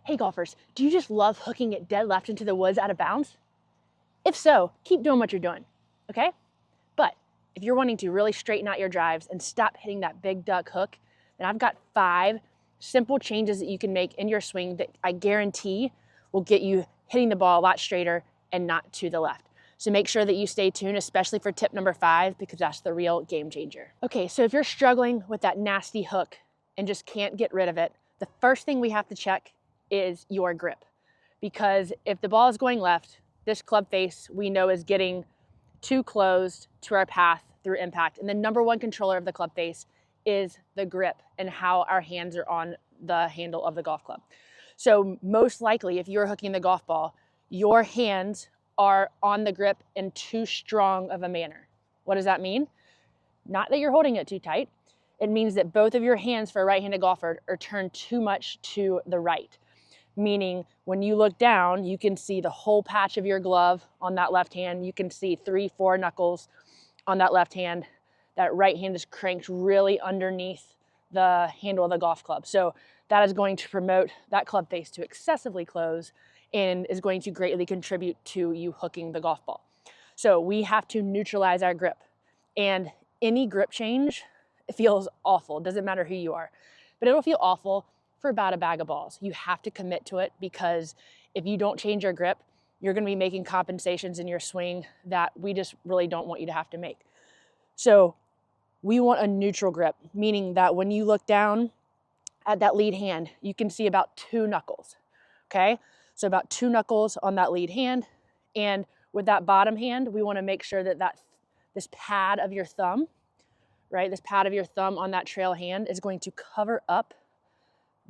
Hey golfers, do you just love hooking it dead left into the woods out of bounds? If so, keep doing what you're doing, okay? But if you're wanting to really straighten out your drives and stop hitting that big duck hook, then I've got 5 simple changes that you can make in your swing that I guarantee will get you hitting the ball a lot straighter and not to the left. So make sure that you stay tuned, especially for tip number 5, because that's the real game changer. Okay, so if you're struggling with that nasty hook and just can't get rid of it, the first thing we have to check is your grip. Because if the ball is going left, this club face we know is getting too closed to our path through impact. And the number 1 controller of the club face is the grip and how our hands are on the handle of the golf club. So most likely, if you're hooking the golf ball, your hands are on the grip in too strong of a manner. What does that mean? Not that you're holding it too tight. It means that both of your hands for a right-handed golfer are turned too much to the right. Meaning when you look down, you can see the whole patch of your glove on that left hand. You can see 3-4 knuckles on that left hand. That right hand is cranked really underneath the handle of the golf club. So that is going to promote that club face to excessively close and is going to greatly contribute to you hooking the golf ball. So we have to neutralize our grip. And any grip change feels awful. It doesn't matter who you are, but it'll feel awful for about a bag of balls. You have to commit to it, because if you don't change your grip, you're going to be making compensations in your swing that we just really don't want you to have to make. So we want a neutral grip, meaning that when you look down at that lead hand, you can see about 2 knuckles, okay? So about 2 knuckles on that lead hand. And with that bottom hand, we want to make sure that this pad of your thumb, right, this pad of your thumb on that trail hand is going to cover up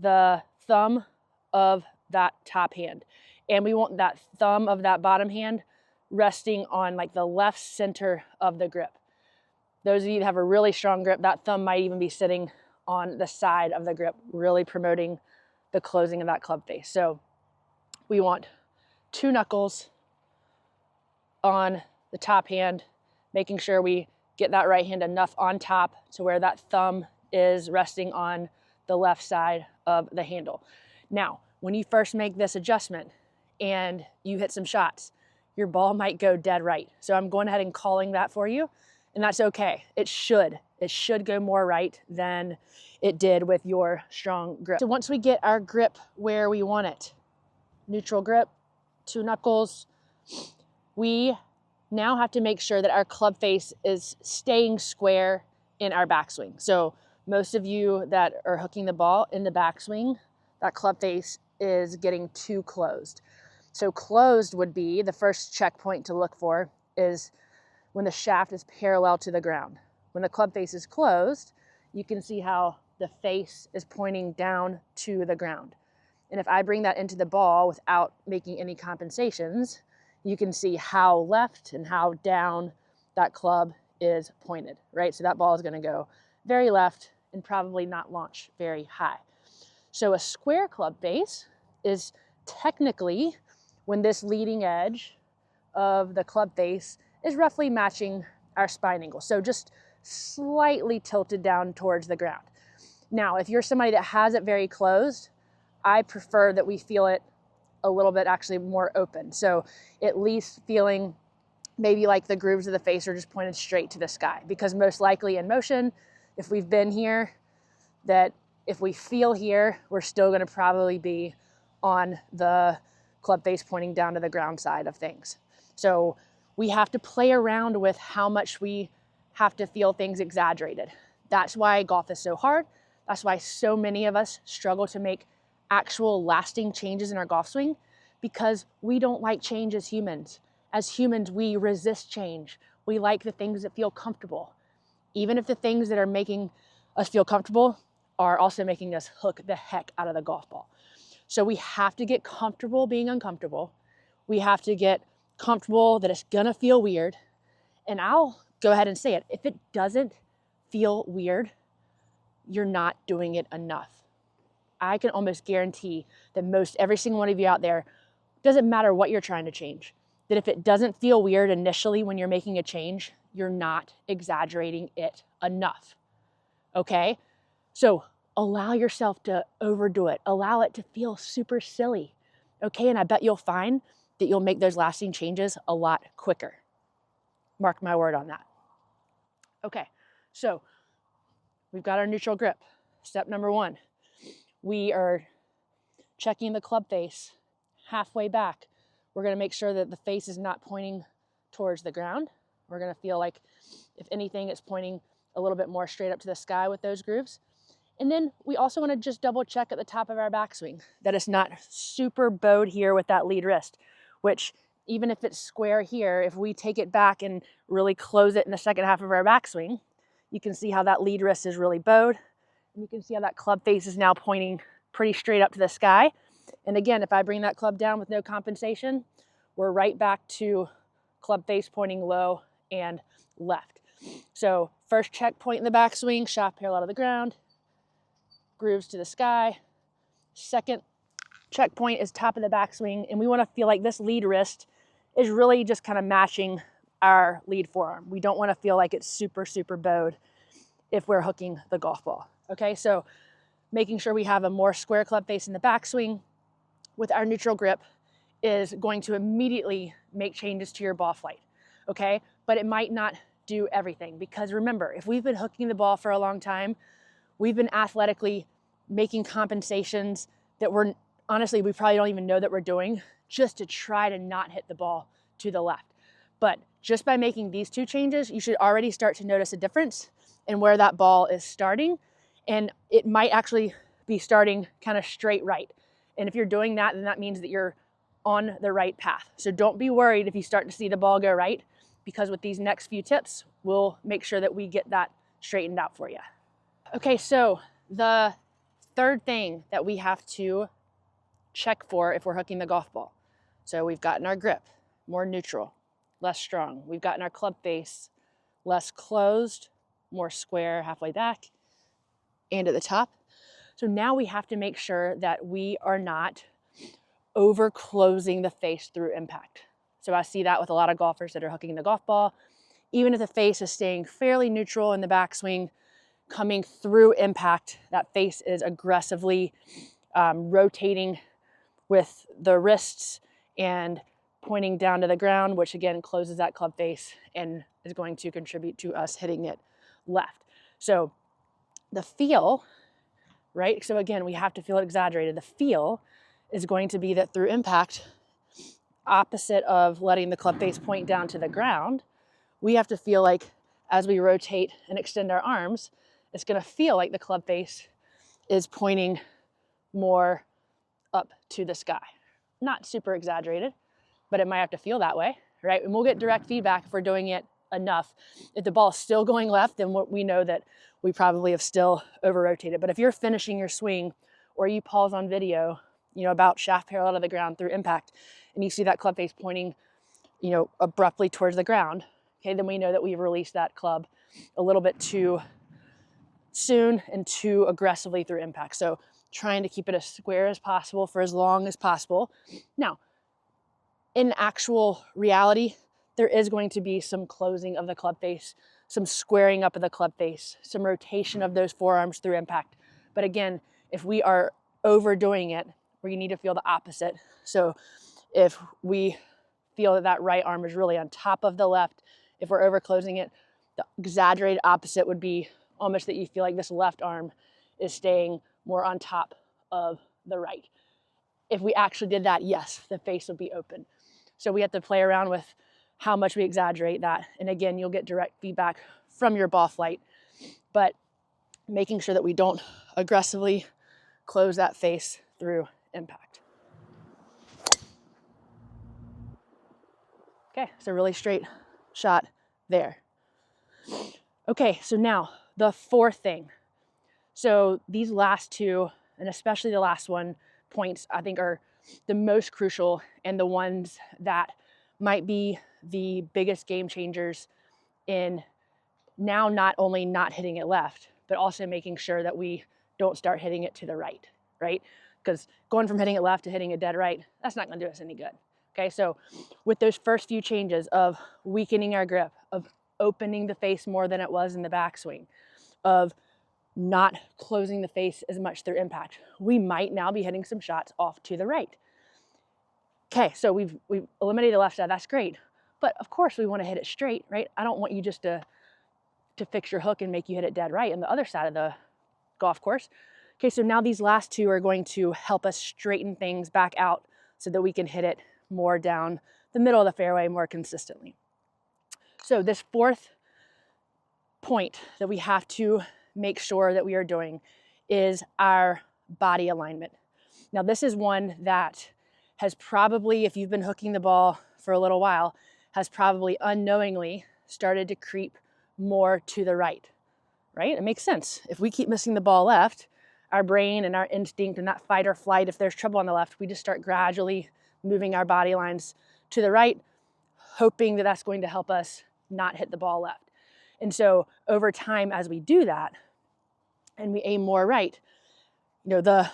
the thumb of that top hand. And we want that thumb of that bottom hand resting on like the left center of the grip. Those of you that have a really strong grip, that thumb might even be sitting on the side of the grip, really promoting the closing of that club face. So we want 2 knuckles on the top hand, making sure we get that right hand enough on top to where that thumb is resting on the left side of the handle. Now, when you first make this adjustment and you hit some shots, your ball might go dead right. So I'm going ahead and calling that for you, and that's okay. It should go more right than it did with your strong grip. So once we get our grip where we want it, neutral grip, 2 knuckles, we now have to make sure that our club face is staying square in our backswing. So most of you that are hooking the ball in the backswing, that club face is getting too closed. So closed would be the first checkpoint to look for, is when the shaft is parallel to the ground. When the club face is closed, you can see how the face is pointing down to the ground. And if I bring that into the ball without making any compensations, you can see how left and how down that club is pointed, right? So that ball is going to go very left and probably not launch very high. So a square club face is technically when this leading edge of the club face is roughly matching our spine angle. So just slightly tilted down towards the ground. Now, if you're somebody that has it very closed, I prefer that we feel it a little bit actually more open. So at least feeling maybe like the grooves of the face are just pointed straight to the sky, because most likely in motion, if we've been here, that if we feel here, we're still going to probably be on the club face pointing down to the ground side of things. So we have to play around with how much we have to feel things exaggerated. That's why golf is so hard. That's why so many of us struggle to make actual lasting changes in our golf swing, because we don't like change as humans. As humans, we resist change. We like the things that feel comfortable, even if the things that are making us feel comfortable are also making us hook the heck out of the golf ball. So we have to get comfortable being uncomfortable. We have to get comfortable that it's gonna feel weird. And I'll go ahead and say it. If it doesn't feel weird, you're not doing it enough. I can almost guarantee that most every single one of you out there, doesn't matter what you're trying to change, that if it doesn't feel weird initially when you're making a change, you're not exaggerating it enough, okay? So allow yourself to overdo it. Allow it to feel super silly, okay? And I bet you'll find that you'll make those lasting changes a lot quicker. Mark my word on that. Okay, so we've got our neutral grip. Step number 1, we are checking the club face halfway back. We're gonna make sure that the face is not pointing towards the ground. We're gonna feel like, if anything, it's pointing a little bit more straight up to the sky with those grooves. And then we also wanna just double check at the top of our backswing that it's not super bowed here with that lead wrist, which even if it's square here, if we take it back and really close it in the second half of our backswing, you can see how that lead wrist is really bowed. And you can see how that club face is now pointing pretty straight up to the sky. And again, if I bring that club down with no compensation, we're right back to club face pointing low and left. So first checkpoint in the backswing, shaft parallel to the ground, grooves to the sky. Second checkpoint is top of the backswing, and we want to feel like this lead wrist is really just kind of matching our lead forearm. We don't want to feel like it's super, super bowed if we're hooking the golf ball. Okay, so making sure we have a more square club face in the backswing with our neutral grip is going to immediately make changes to your ball flight, okay? But it might not do everything, because remember, if we've been hooking the ball for a long time, we've been athletically making compensations that we're, honestly, we probably don't even know that we're doing, just to try to not hit the ball to the left. But just by making these 2 changes, you should already start to notice a difference in where that ball is starting. And it might actually be starting kind of straight right. And if you're doing that, then that means that you're on the right path. So don't be worried if you start to see the ball go right, because with these next few tips, we'll make sure that we get that straightened out for you. Okay, so the third thing that we have to check for if we're hooking the golf ball. So we've gotten our grip, more neutral, less strong. We've gotten our club face, less closed, more square halfway back and at the top. So now we have to make sure that we are not over closing the face through impact. So I see that with a lot of golfers that are hooking the golf ball. Even if the face is staying fairly neutral in the backswing, coming through impact, that face is aggressively rotating with the wrists and pointing down to the ground, which again closes that club face and is going to contribute to us hitting it left. So the feel, right? So again, we have to feel it exaggerated. The feel is going to be that through impact, opposite of letting the club face point down to the ground, we have to feel like as we rotate and extend our arms, it's going to feel like the club face is pointing more up to the sky. Not super exaggerated, but it might have to feel that way, right? And we'll get direct feedback if we're doing it enough. If the ball is still going left, then we know that we probably have still over-rotated. But if you're finishing your swing or you pause on video, about shaft parallel to the ground through impact, and you see that club face pointing, abruptly towards the ground, okay, then we know that we've released that club a little bit too soon and too aggressively through impact. So trying to keep it as square as possible for as long as possible. Now, in actual reality, there is going to be some closing of the club face, some squaring up of the club face, some rotation of those forearms through impact. But again, if we are overdoing it, we need to feel the opposite. So if we feel that right arm is really on top of the left, if we're over closing it, the exaggerated opposite would be almost that you feel like this left arm is staying more on top of the right. If we actually did that, yes, the face would be open. So we have to play around with how much we exaggerate that. And again, you'll get direct feedback from your ball flight, but making sure that we don't aggressively close that face through impact. Okay, so really straight shot there. Okay, so now the fourth thing. So these last 2, and especially the last one, points I think are the most crucial and the ones that might be the biggest game changers in now not only not hitting it left, but also making sure that we don't start hitting it to the right, right? Because going from hitting it left to hitting it dead right, that's not gonna do us any good. Okay, so with those first few changes of weakening our grip, of opening the face more than it was in the backswing, of not closing the face as much through impact. We might now be hitting some shots off to the right. Okay, so we've eliminated the left side, that's great. But of course we wanna hit it straight, right? I don't want you just to fix your hook and make you hit it dead right on the other side of the golf course. Okay, so now these last two are going to help us straighten things back out so that we can hit it more down the middle of the fairway more consistently. So this fourth point that we have to make sure that we are doing is our body alignment. Now this is one that has probably, if you've been hooking the ball for a little while, has probably unknowingly started to creep more to the right, right? It makes sense. If we keep missing the ball left, our brain and our instinct and that fight or flight, if there's trouble on the left, we just start gradually moving our body lines to the right, hoping that that's going to help us not hit the ball left. And so over time, as we do that and we aim more right, you know, the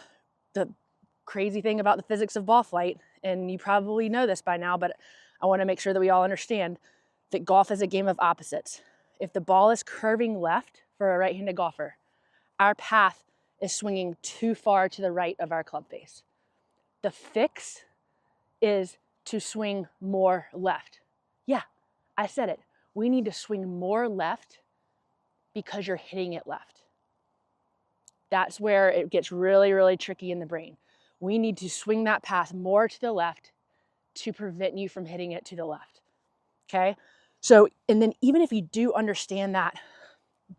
crazy thing about the physics of ball flight, and you probably know this by now, but I want to make sure that we all understand that golf is a game of opposites. If the ball is curving left for a right-handed golfer, our path is swinging too far to the right of our club face. The fix is to swing more left. Yeah, I said it. We need to swing more left because you're hitting it left. That's where it gets really, really tricky in the brain. We need to swing that path more to the left to prevent you from hitting it to the left, okay? So, and then even if you do understand that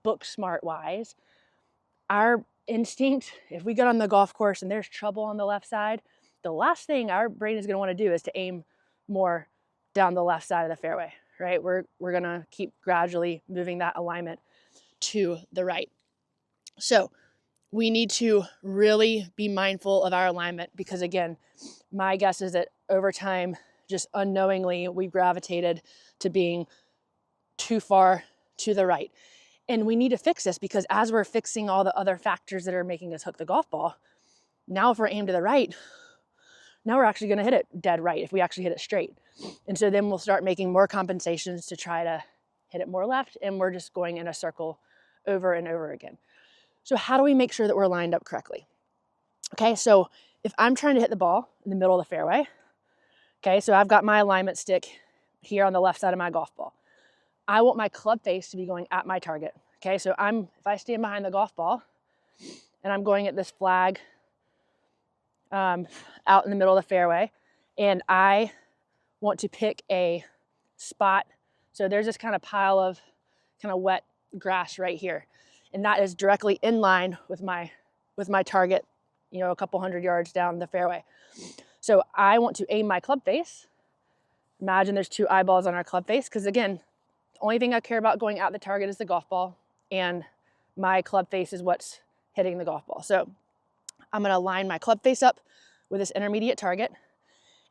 book smart wise, our instinct, if we get on the golf course and there's trouble on the left side, the last thing our brain is gonna wanna do is to aim more down the left side of the fairway, right? We're gonna keep gradually moving that alignment to the right. So we need to really be mindful of our alignment because again, my guess is that over time, just unknowingly, we've gravitated to being too far to the right. And we need to fix this because as we're fixing all the other factors that are making us hook the golf ball, now if we're aimed to the right, now we're actually gonna hit it dead right if we actually hit it straight. And so then we'll start making more compensations to try to hit it more left, and we're just going in a circle over and over again. So how do we make sure that we're lined up correctly? Okay, so if I'm trying to hit the ball in the middle of the fairway, okay, so I've got my alignment stick here on the left side of my golf ball. I want my club face to be going at my target. Okay, so if I stand behind the golf ball and I'm going at this flag out in the middle of the fairway, and I want to pick a spot. So there's this kind of pile of kind of wet grass right here. And that is directly in line with my target, you know, a couple hundred yards down the fairway. So I want to aim my club face. Imagine there's two eyeballs on our club face, because again, the only thing I care about going at the target is the golf ball, and my club face is what's hitting the golf ball. So I'm gonna line my club face up with this intermediate target.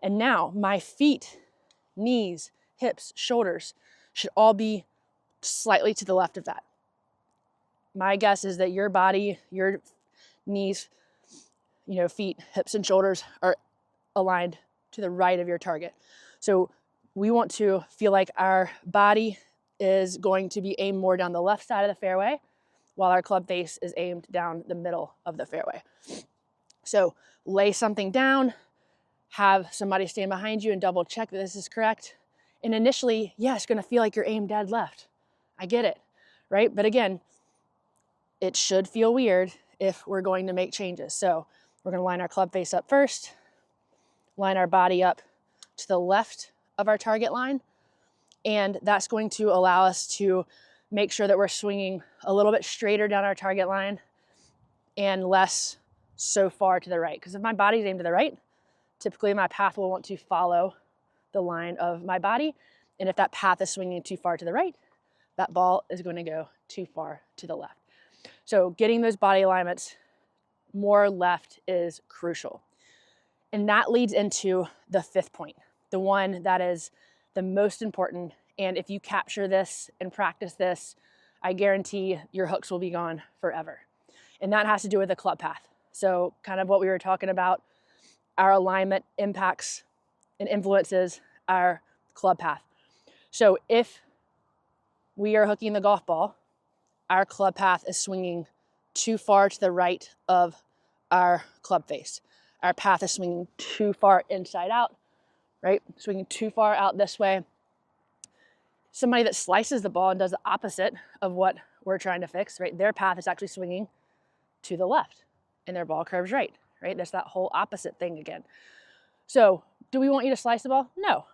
And now my feet, knees, hips, shoulders should all be slightly to the left of that. My guess is that your body, your knees, you know, feet, hips, and shoulders are aligned to the right of your target. So we want to feel like our body is going to be aimed more down the left side of the fairway, while our club face is aimed down the middle of the fairway. So lay something down, have somebody stand behind you and double check that this is correct. And initially, yeah, it's gonna feel like you're aimed dead left. I get it, right? But again, it should feel weird if we're going to make changes. So we're gonna line our club face up first, line our body up to the left of our target line, and that's going to allow us to make sure that we're swinging a little bit straighter down our target line and less so far to the right. Because if my body's aimed to the right, typically my path will want to follow the line of my body. And if that path is swinging too far to the right, that ball is going to go too far to the left. So getting those body alignments more left is crucial. And that leads into the fifth point, the one that is the most important. And if you capture this and practice this, I guarantee your hooks will be gone forever. And that has to do with the club path. So kind of what we were talking about, our alignment impacts and influences our club path. So if we are hooking the golf ball, our club path is swinging too far to the right of our club face. Our path is swinging too far inside out, right? Swinging too far out this way. Somebody that slices the ball and does the opposite of what we're trying to fix, right? Their path is actually swinging to the left and their ball curves right? That's that whole opposite thing again. So do we want you to slice the ball? No.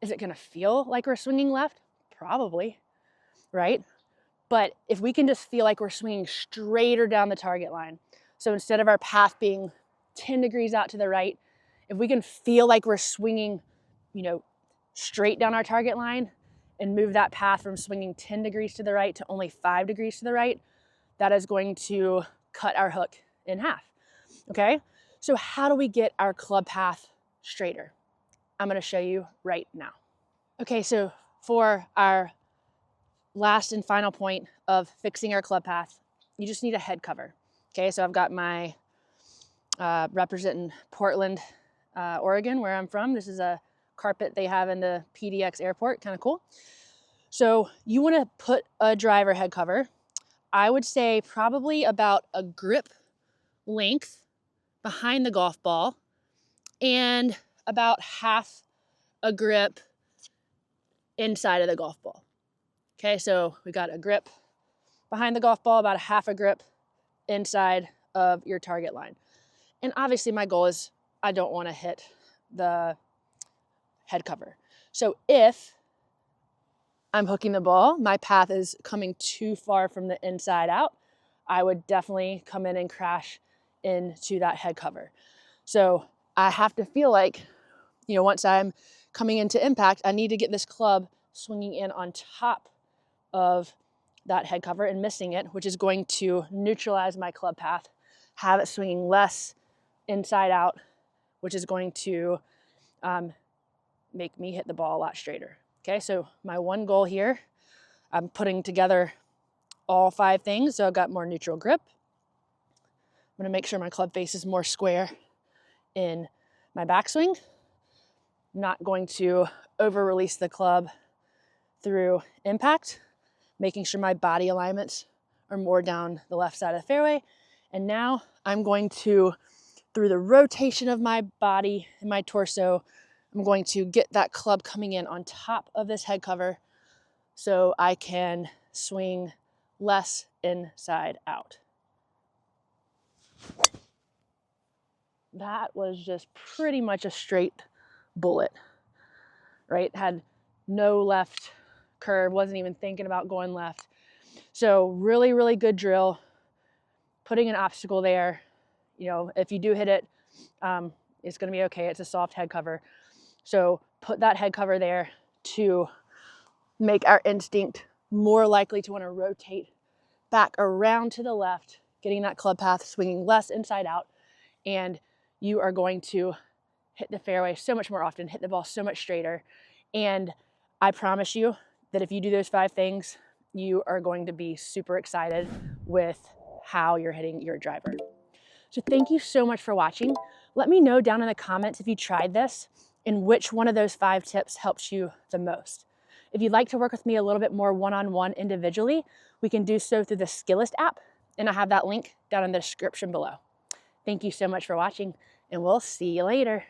Is it gonna feel like we're swinging left? Probably, right? But if we can just feel like we're swinging straighter down the target line, so instead of our path being 10 degrees out to the right, if we can feel like we're swinging, straight down our target line and move that path from swinging 10 degrees to the right to only 5 degrees to the right, that is going to cut our hook in half, okay? So how do we get our club path straighter? I'm gonna show you right now. Okay, so for our last and final point of fixing our club path, you just need a head cover. Okay, so I've got my representing Portland, Oregon, where I'm from. This is a carpet they have in the PDX airport, kind of cool. So you wanna put a driver head cover. I would say probably about a grip length behind the golf ball and about half a grip inside of the golf ball. Okay, so we got a grip behind the golf ball, about a half a grip inside of your target line. And obviously my goal is I don't want to hit the head cover. So if I'm hooking the ball, my path is coming too far from the inside out, I would definitely come in and crash into that head cover. So I have to feel like, once I'm coming into impact, I need to get this club swinging in on top of that head cover and missing it, which is going to neutralize my club path, have it swinging less inside out, which is going to make me hit the ball a lot straighter. Okay, so my one goal here, I'm putting together all 5 things. So I've got more neutral grip. I'm gonna make sure my club face is more square in my backswing. I'm not going to over release the club through impact, making sure my body alignments are more down the left side of the fairway. And now I'm going to, through the rotation of my body and my torso, I'm going to get that club coming in on top of this head cover so I can swing less inside out. That was just pretty much a straight bullet, right? Had no left curve, wasn't even thinking about going left. So really, really good drill. Putting an obstacle there, if you do hit it, it's gonna be okay. It's a soft head cover. So put that head cover there to make our instinct more likely to wanna rotate back around to the left, getting that club path swinging less inside out, and you are going to hit the fairway so much more often, hit the ball so much straighter. And I promise you that if you do those 5 things, you are going to be super excited with how you're hitting your driver. So thank you so much for watching. Let me know down in the comments if you tried this and which one of those 5 tips helps you the most. If you'd like to work with me a little bit more one-on-one individually, we can do so through the Skillest app, and I have that link down in the description below. Thank you so much for watching, and we'll see you later.